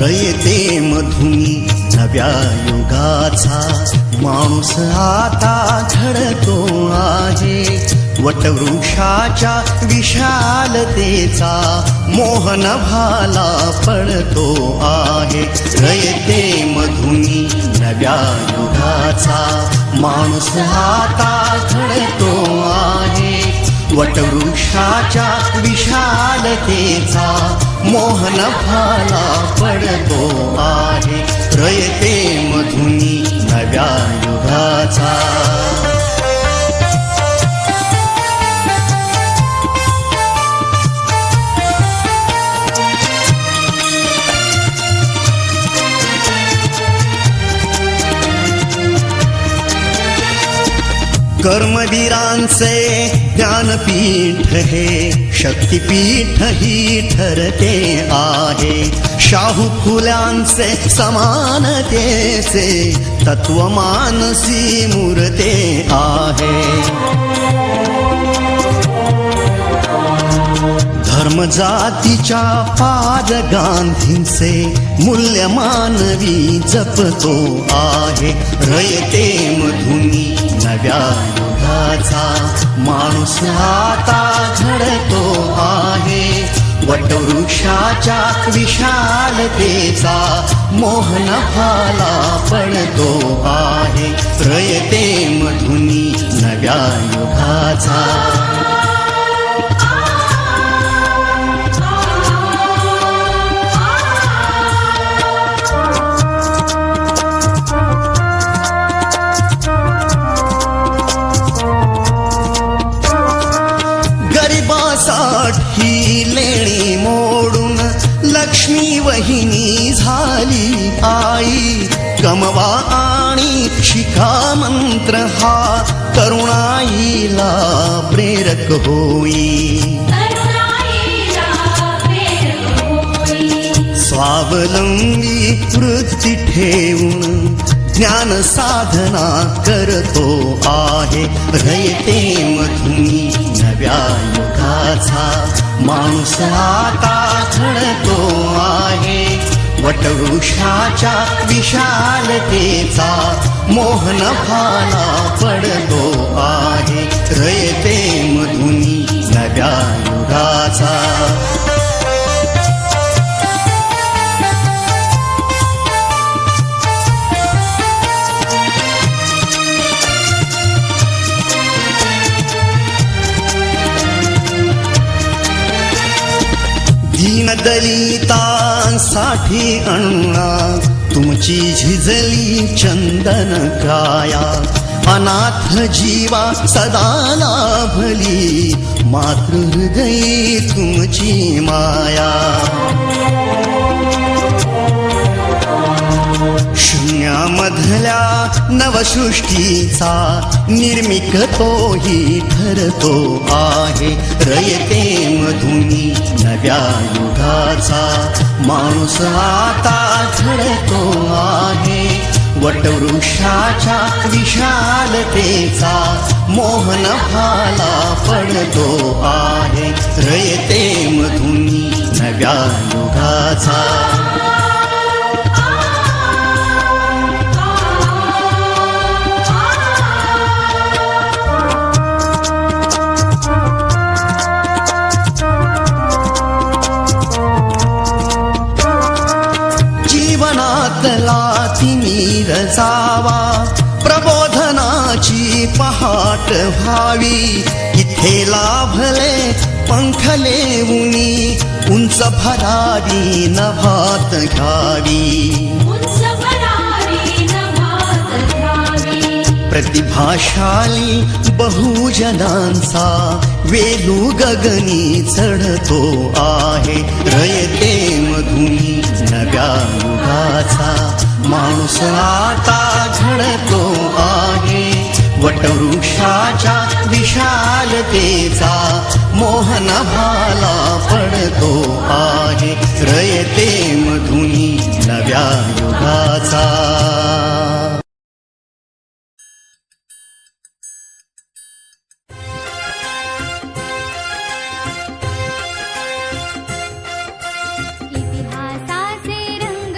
रयते मधुनी नव्या युगाचा माणूस आता घडतो आहे. वटवृक्षाच्या विशालतेचा मोहन भाला पडतो आहे. रयते मधुनी नव्या युगाचा माणूस आता घडतो आहे. वटवृक्षाच्या विशालतेचा मोहन भाला पडतो आहे. रयते मधुनी नव्या युगाचा. कर्मवीरांचे ज्ञानपीठ हे शक्तिपीठ ही ठरते आहे. शाहू फुल्यांचे समानतेचे तत्व मानसी मूर्ते आहे. धर्म जातीच्या पाद गांधींचे मूल्य मानवी जपतो आहे. रयते मधुनी नव्या युगाचा माणूस आता घडतो आहे. वटवृक्षाच्या विशालतेचा मोहन भाला पडतो आहे. रयते मधुनी नव्या युगाचा. ही लेणी मोडून लक्ष्मी वहिनी झाली आई. कमवा आणि शिका मंत्र हा तरुणाईला प्रेरक होई. स्वावलंबी वृत्ती ठेवून ज्ञान साधना करतो आहे. रयते मधुनी नव्या युगाचा माणूस आता घडतो आहे. वटवृक्षाच्या विशालतेचा मोहन भाला पडतो आहे. रयते मधुनी नव्या युगाचा. दलितांसाठी अण्णा तुमची झिजली चंदन काया. अनाथ जीवा सदा लाभली मातृहृदयी तुमची माया. शून्यामधल्या नवसृष्टीचा निर्मिक तोही ठरतो आहे. रयते मधुनी नव्या युगाचा माणूस आता घडतो आहे. वटवृक्षाच्या विशालतेचा मोहन भाला पडतो आहे. रयते मधुनी नव्या युगाचा. तिमीर जावा प्रबोधनाची पहाट व्हावी. इथे लाभले पंखले उनी उंच भरारी नभात घ्यावी. प्रतिभाशाली बहुजनांचा वेलू गगनी चढतो आहे. रयते मधुनी नव्या युगाचा माणूस आता घडतो आहे. वटवृक्षाच्या विशालतेचा मोहन भाला पडतो आहे. रयते मधुनी नव्या युगाचा. इतिहासाचे रंग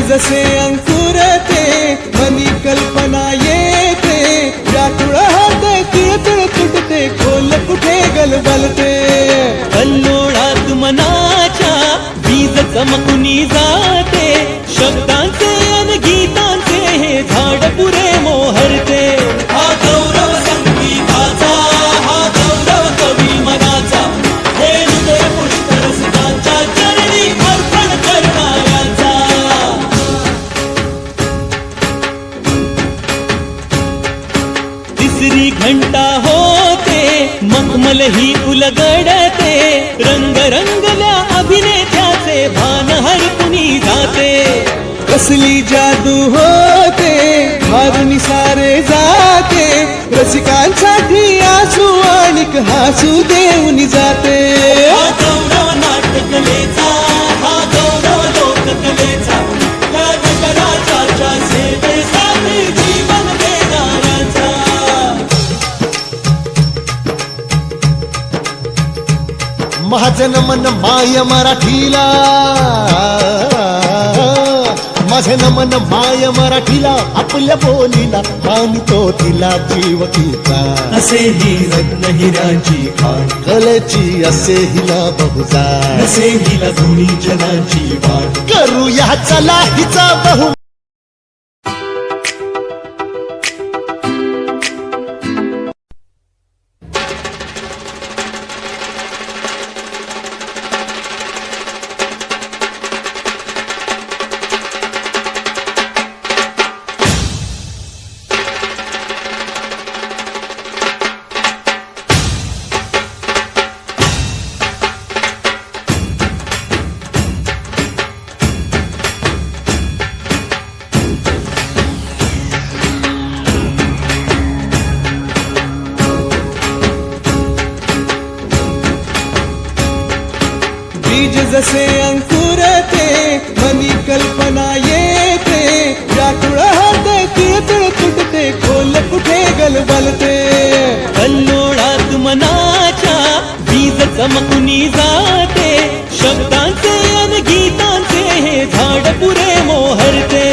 जसे अंकुरते मनी कल्पना येते व्याकुळ होते तिळतिळ तुटते खोल कुठे गलबलते कल्लोळात मनाच्या बीज चमकुनी जाते शब्दांचे अन गीतांचे हे झाड पुरे मोहरते हा गौरव संगीताचा हा गौरव कवी मनाचा हे हृदय पुष्करसिकांच्या चरणी अर्पण करणाऱ्याचा तिसरी घंटा होते मखमल ही उलगडते रंग रंगल्या अभिनेत्याचे भान हरपुनी जाते कसली जादू होते मारुनी सारे जाते रसिकांसाठी आसू आणिक हसू देऊन जाते हा गौरव नाटकलेचा हा गौरव लोककलेचा या नटराजाच्या सेवेसाठी जीवन देणाऱ्याचा माझं नमन माय मराठीला माझं नमन माय मराठीला आपल्या बोलीला मानितो तिला जीव तिचा असे ही रत्न हिराची खाण कलेची असे हिला बहुजाण असे हिला धुनी जनाची वाट करूया चला हिचा बहु बीज जसे अंकुरते मनी कल्पना येते व्याकुळ होते तिळतिळ तुटते खोल कुठे गलबलते कल्लोळात मनाच्या बीज चमकुनी जाते शब्दांचे अन गीतांचे हे झाड पुरे मोहरते